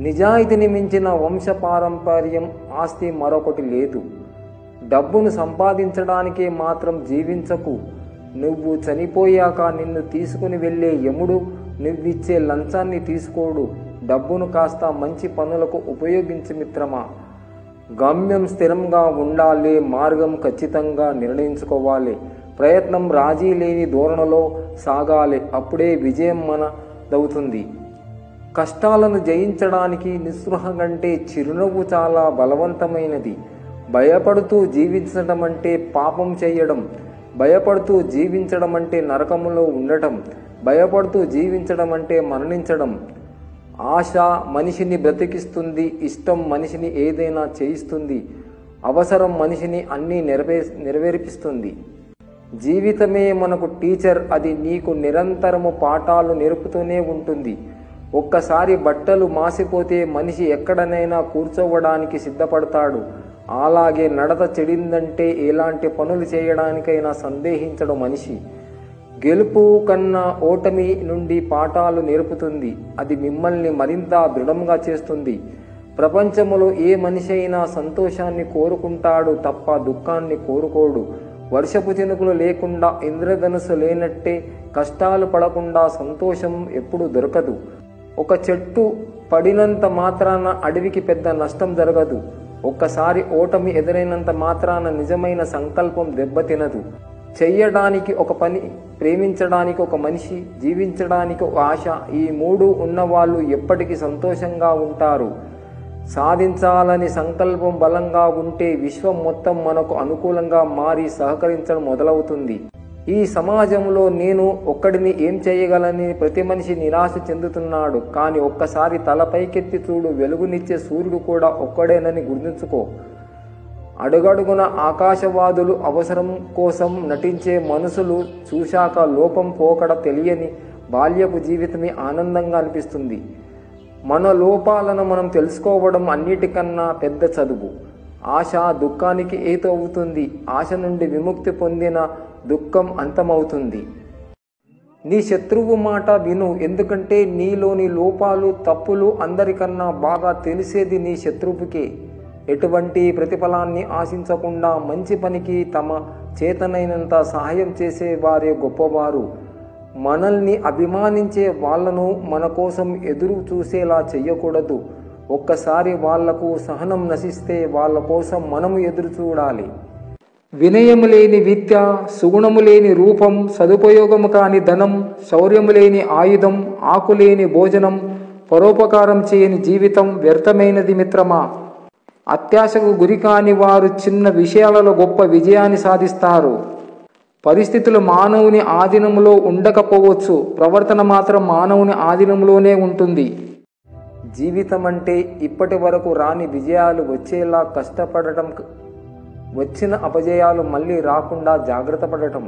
నిజాయితీని మించిన వంశపారంపర్యం ఆస్తి మరొకటి లేదు. డబ్బును సంపాదించడానికే మాత్రం జీవించకు. నువ్వు చనిపోయాక నిన్ను తీసుకుని వెళ్ళే యముడు నువ్విచ్చే లంచాన్ని తీసుకోడు. డబ్బును కాస్త మంచి పనులకు ఉపయోగించు మిత్రమా. గమ్యం స్థిరంగా ఉండాలి, మార్గం ఖచ్చితంగా నిర్ణయించుకోవాలి, ప్రయత్నం రాజీ లేని ధోరణిలో సాగాలి. అప్పుడే విజయం మనదవుతుంది. కష్టాలను జయించడానికి నిస్పృహ కంటే చిరునవ్వు చాలా బలవంతమైనది. భయపడుతూ జీవించడం అంటే పాపం చేయడం, భయపడుతూ జీవించడం అంటే నరకములో ఉండటం, భయపడుతూ జీవించడం అంటే మరణించడం. ఆశ మనిషిని బ్రతికిస్తుంది, ఇష్టం మనిషిని ఏదైనా చేయిస్తుంది, అవసరం మనిషిని అన్నీ నెరవేర్పిస్తుంది. జీవితమే మనకు టీచర్. అది నీకు నిరంతరము పాఠాలు నేర్పుతూనే ఉంటుంది. ఒక్కసారి బట్టలు మాసిపోతే మనిషి ఎక్కడనైనా కూర్చోవడానికి సిద్ధపడతాడు. అలాగే నడత చెడిందంటే ఎలాంటి పనులు చేయడానికైనా సందేహించడు మనిషి. గెలుపు కన్నా ఓటమి నుండి పాఠాలు నేర్పుతుంది. అది మిమ్మల్ని మరింత దృఢంగా చేస్తుంది. ప్రపంచంలో ఏ మనిషి అయినా సంతోషాన్ని కోరుకుంటాడు తప్ప దుఃఖాన్ని కోరుకోడు. వర్షపు చినుకులు లేకుండా ఇంద్రధనుసు లేనట్టే కష్టాలు పడకుండా సంతోషం ఎప్పుడు దొరకదు. ఒక చెట్టు పడినంత మాత్రాన అడవికి పెద్ద నష్టం జరగదు. ఒక్కసారి ఓటమి ఎదురైనంత మాత్రాన నిజమైన సంకల్పం దెబ్బతినదు. చెయ్యడానికి ఒక పని, ప్రేమించడానికి ఒక మనిషి, జీవించడానికి ఒక ఆశ, ఈ మూడు ఉన్నవాళ్ళు ఎప్పటికీ సంతోషంగా ఉంటారు. సాధించాలని సంకల్పం బలంగా ఉంటే విశ్వం మొత్తం మనకు అనుకూలంగా మారి సహకరించడం మొదలవుతుంది. ఈ సమాజంలో నేను ఒక్కడిని ఏం చేయగలని ప్రతి మనిషి నిరాశ చెందుతున్నాడు. కానీ ఒక్కసారి తల పైకెత్తి చూడు, వెలుగునిచ్చే సూర్యుడు కూడా ఒక్కడేనని గుర్తుంచుకో. అడుగడుగున ఆకాశవాదులు, అవసరం కోసం నటించే మనుషులు చూశాక లోపం పోకడ తెలియని బాల్యపు జీవితమే ఆనందంగా అనిపిస్తుంది. మన లోపాలను మనం తెలుసుకోవడం అన్నిటికన్నా పెద్ద చదువు. ఆశ దుఃఖానికి ఏతో అవుతుంది. ఆశ నుండి విముక్తి పొందిన దుఃఖం అంతమవుతుంది. నీ శత్రువు మాట విను, ఎందుకంటే నీలోని లోపాలు, తప్పులు అందరికన్నా బాగా తెలిసేది నీ శత్రువుకే. ఎటువంటి ప్రతిఫలాన్ని ఆశించకుండా మంచి పనికి తమ చేతనైనంత సహాయం చేసే వారే గొప్పవారు. మనల్ని అభిమానించే వాళ్లను మన కోసం ఎదురు చూసేలా చెయ్యకూడదు. ఒక్కసారి వాళ్లకు సహనం నశిస్తే వాళ్ళ కోసం మనము ఎదురు చూడాలి. వినయము లేని విద్య, సుగుణము లేని రూపం, సదుపయోగము కాని ధనం, శౌర్యము లేని ఆయుధం, ఆకులేని భోజనం, పరోపకారం చేయని జీవితం వ్యర్థమైనది మిత్రమా. అత్యాశకు గురికాని వారు చిన్న విషయాలలో గొప్ప విజయాన్ని సాధిస్తారు. పరిస్థితులు మానవుని ఆధీనంలో ఉండకపోవచ్చు, ప్రవర్తన మాత్రం మానవుని ఆధీనంలోనే ఉంటుంది. జీవితం అంటే ఇప్పటి వరకు రాని విజయాలు వచ్చేలా కష్టపడటం, వచ్చిన అపజయాలు మళ్ళీ రాకుండా జాగ్రత్త పడటం.